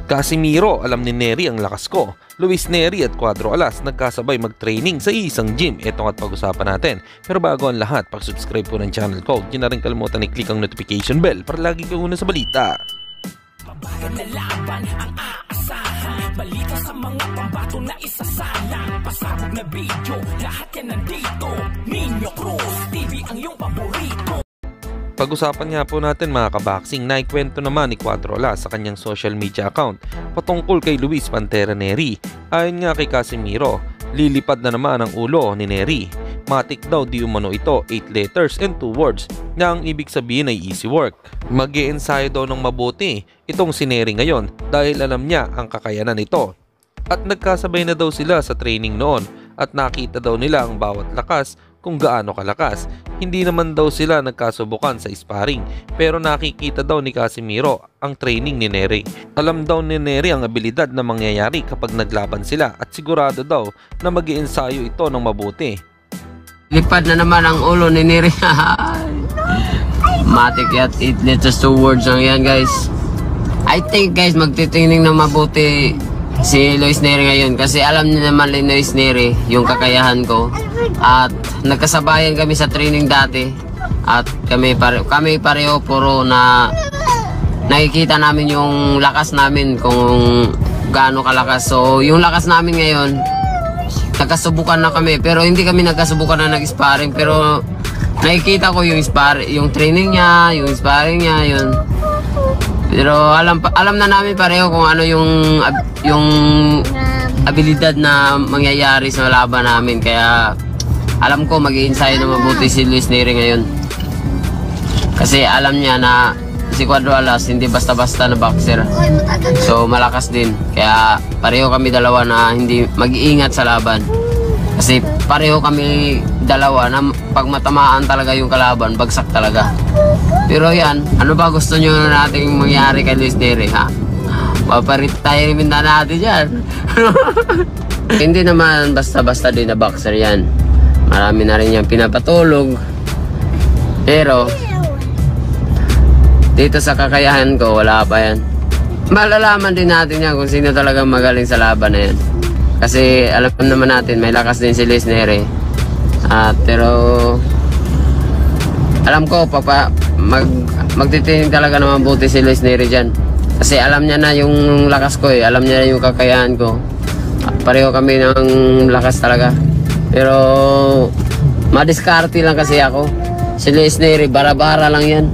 Casimiro, alam ni Nery ang lakas ko. Luis Nery at Cuadro Alas nagkasabay mag-training sa isang gym. Ito at pag-usapan natin. Pero bago ang lahat, pag-subscribe po ng channel ko. Huwag na rin kalimutan i-click ang notification bell para lagi kang una sa balita. Mabagal na laban ang aasahan. Balita sa mga pambato na isasalang. Pasabog na video, lahat yan nandito. Nino Cruz TV ang iyong paborito. Pag-usapan nga po natin mga kaboxing na ikwento naman ni Cuadro Alas sa kanyang social media account patungkol kay Luis Pantera Nery. Ayon nga kay Casimiro, lilipad na naman ang ulo ni Nery. Matik daw di umano ito 8 letters and 2 words na ang ibig sabihin ay easy work. Mag-i-ensayo daw ng mabuti itong si Nery ngayon dahil alam niya ang kakayanan nito. At nagkasabay na daw sila sa training noon at nakita daw nila ang bawat lakas kung gaano kalakas. Hindi naman daw sila nagkasubukan sa sparring pero nakikita daw ni Casimiro ang training ni Nery. Alam daw ni Nery ang abilidad na mangyayari kapag naglaban sila at sigurado daw na mag-iensayo ito ng mabuti. Lipad na naman ang ulo ni Nery. Matik yat, 8 letters 2 words lang yan guys. I think guys magtitingning na mabuti si Luis Nery ngayon kasi alam niya naman ni Luis Nery yung kakayahan ko at nagkasabayan kami sa training dati at kami pareho puro na nakikita namin yung lakas namin kung gaano kalakas. So yung lakas namin ngayon nagkasubukan na kami pero hindi kami nagkasubukan na nag-sparring pero nakikita ko yung yung training niya, yung sparring niya, yun. Pero alam na namin pareho kung ano yung abilidad na mangyayari sa laban namin. Kaya alam ko mag-i-ensayo na mabuti si Luis Nery ngayon. Kasi alam niya na si Cuadro Alas hindi basta-basta na boxer. So malakas din. Kaya pareho kami dalawa na hindi mag-iingat sa laban. Kasi pareho kami dalawa na pag matamaan talaga yung kalaban, bagsak talaga. Pero yan, ano ba gusto nyo nating mangyari kay Luis Nery, ha? Paparitay rin na natin yan. Hindi naman basta-basta din na boxer yan. Marami na rin yan pinapatulog. Pero dito sa kakayahan ko, wala pa yan. Malalaman din natin yan kung sino talagang magaling sa laban na yan. Kasi alam naman natin, may lakas din si Luis Nery. Pero alam ko, magtitinig talaga naman buti si Luis Nery dyan. Kasi alam niya na yung lakas ko eh. Alam niya na yung kakayahan ko. Pareho kami ng lakas talaga. Pero madiskarte lang kasi ako. Si Luis Nery, bara-bara lang yan.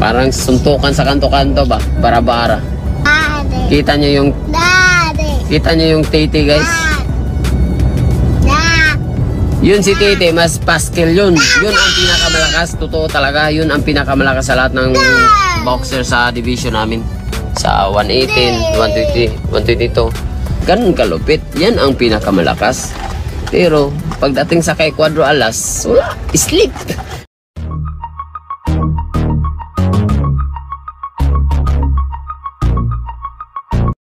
Parang suntukan sa kanto-kanto ba? Bara-bara. Kita niyo yung titi guys. Yun si Titi, mas paskel yun. Yun ang pinakamalakas, totoo talaga. Yun ang pinakamalakas sa lahat ng boxer sa division namin. Sa 118, 120, 122. Ganun kalupit. Yan ang pinakamalakas. Pero pagdating sa kay Cuadro Alas, wala, sleep.